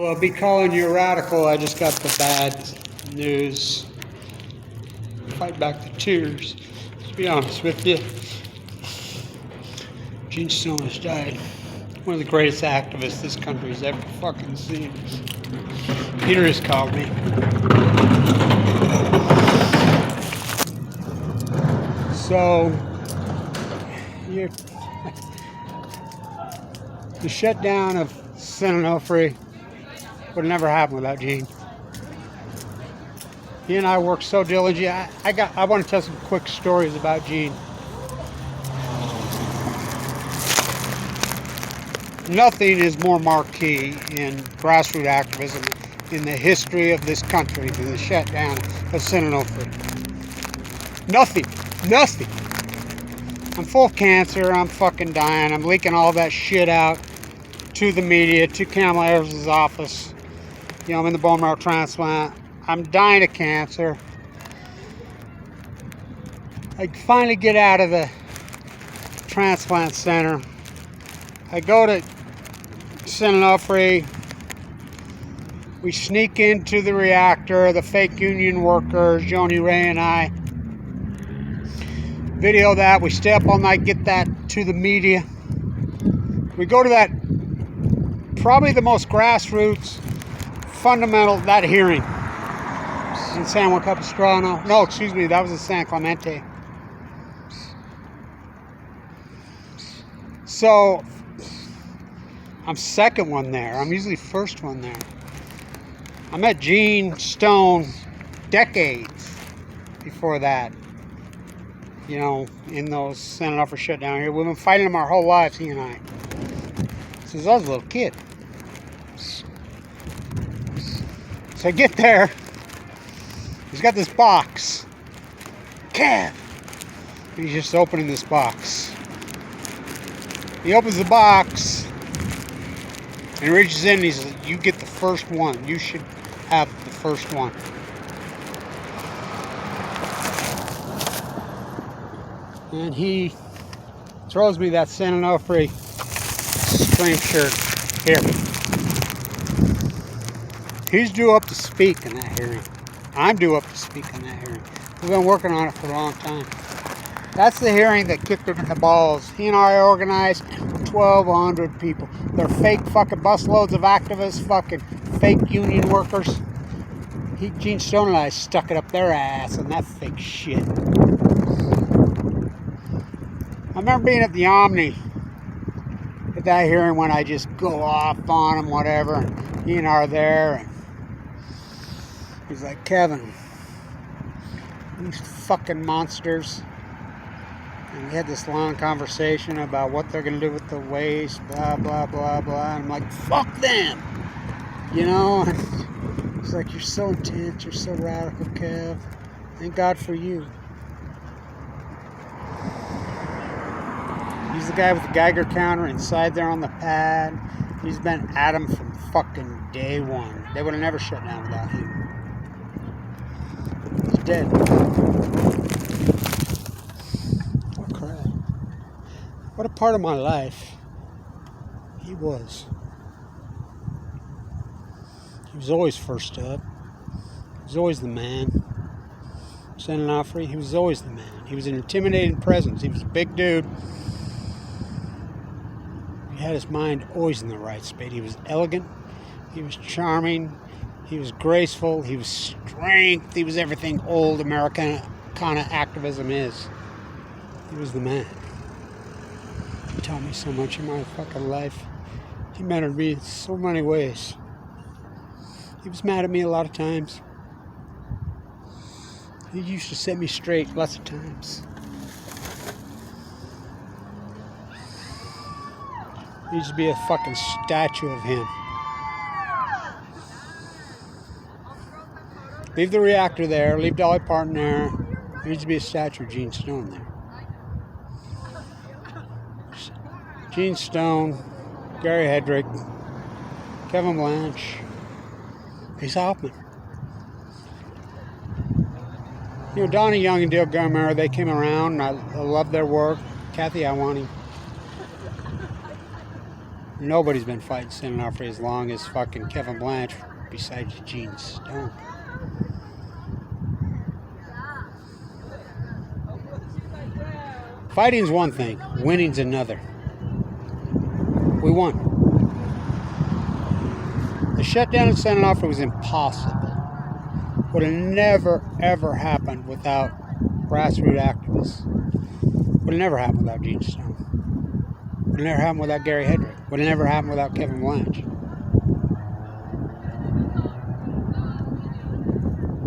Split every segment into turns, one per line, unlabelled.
Well, I'll be calling you radical. I just got the bad news. Fight back the tears. To be honest with you, Gene Stone has died. One of the greatest activists this country's ever fucking seen. Peter has called me. So, the shutdown of Onofre would never happen without Gene. He and I worked so diligently. I want to tell some quick stories about Gene. Nothing is more marquee in grassroots activism in the history of this country than the shutdown of Onofre. Nothing. I'm full of cancer. I'm fucking dying. I'm leaking all that shit out to the media, to Kamala Harris's office. You know, I'm in the bone marrow transplant. I'm dying of cancer. I finally get out of the transplant center. I go to Onofre. We sneak into the reactor, the fake union workers, Joni Ray and I. Video that. We stay up all night, get that to the media. We go to that, probably the most grassroots, fundamental, that hearing. In San Juan Capistrano. No, excuse me, that was in San Clemente. So, I'm second one there. I'm usually first one there. I met Gene Stone decades before that. You know, in those Onofre shutdown here. We've been fighting him our whole lives, he and I. Since I was a little kid. So I get there. He's got this box. Kev! He's just opening this box. He opens the box and reaches in and he says, "You get the first one. You should have the first one." And he throws me that Onofre stream shirt. Here. He's due up to speak in that hearing. I'm due up to speak in that hearing. We've been working on it for a long time. That's the hearing that kicked him in the balls. He and I organized 1,200 people. They're fake fucking busloads of activists, fucking fake union workers. Gene Stone and I stuck it up their ass on that fake shit. I remember being at the Omni at that hearing when I just go off on him, whatever. And he and I are there. And he's like, "Kevin, these fucking monsters." And we had this long conversation about what they're going to do with the waste, blah, blah, blah, blah. And I'm like, "Fuck them!" You know? And he's like, "You're so intense. You're so radical, Kev. Thank God for you." He's the guy with the Geiger counter inside there on the pad. He's been at him from fucking day one. They would have never shut down without him. He's dead. Oh, crap. What a part of my life he was. He was always first up. He was always the man. Onofre, he was always the man. He was an intimidating presence. He was a big dude. He had his mind always in the right space. He was elegant. He was charming. He was graceful. He was strength. He was everything old American kind of activism is. He was the man. He taught me so much in my fucking life. He mattered to me in so many ways. He was mad at me a lot of times. He used to set me straight lots of times. There needs to be a fucking statue of him. Leave the reactor there. Leave Dolly Parton there. There needs to be a statue of Gene Stone there. Gene Stone, Gary Hedrick, Kevin Blanch, Ace Hoffman. You know, Donnie Young and Dale Gomera, they came around, and I love their work. Kathy Iwani. Nobody's been fighting San Onofre as long as fucking Kevin Blanch, besides Gene Stone. Fighting's one thing, winning's another. We won. The shutdown in San Onofre was impossible. Would have never, ever happened without grassroots activists. Would have never happened without Gene Stone. Would have never happened without Gary Hedrick. Would have never happened without Kevin Blanch.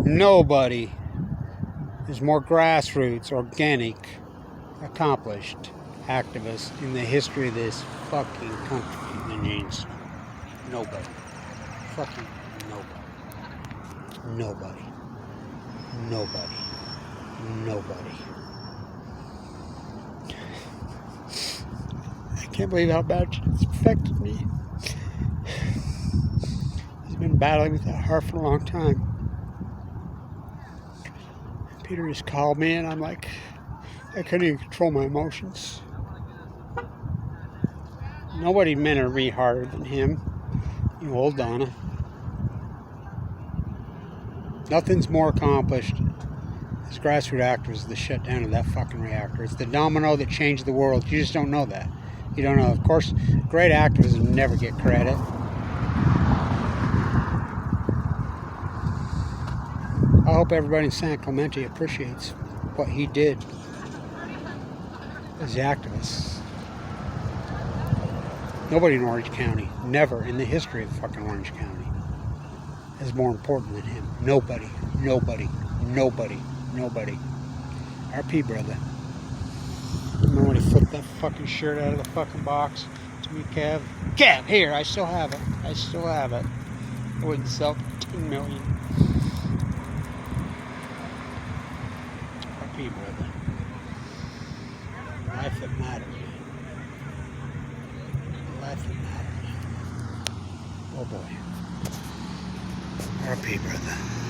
Nobody is more grassroots, organic, accomplished activist in the history of this fucking country than Gene Stone. Nobody. Fucking nobody. Nobody. Nobody. Nobody. I can't believe how bad it's affected me. He's been battling with that heart for a long time. Peter just called me and I'm like, I couldn't even control my emotions. Nobody meant me harder than him. You old Donna. Nothing's more accomplished as grassroots actors the shutdown of that fucking reactor. It's the domino that changed the world. You just don't know that. You don't know. Of course, great activists never get credit. I hope everybody in San Clemente appreciates what he did as the activists. Nobody in Orange County, never in the history of fucking Orange County, is more important than him. Nobody, nobody, nobody, nobody. RP, brother. Remember when he flipped that fucking shirt out of the fucking box to me, Kev? Kev, here, I still have it. I still have it. I wouldn't sell for $10 million. RP, brother. Life that matters. Life that matters. Oh boy. RP, brother.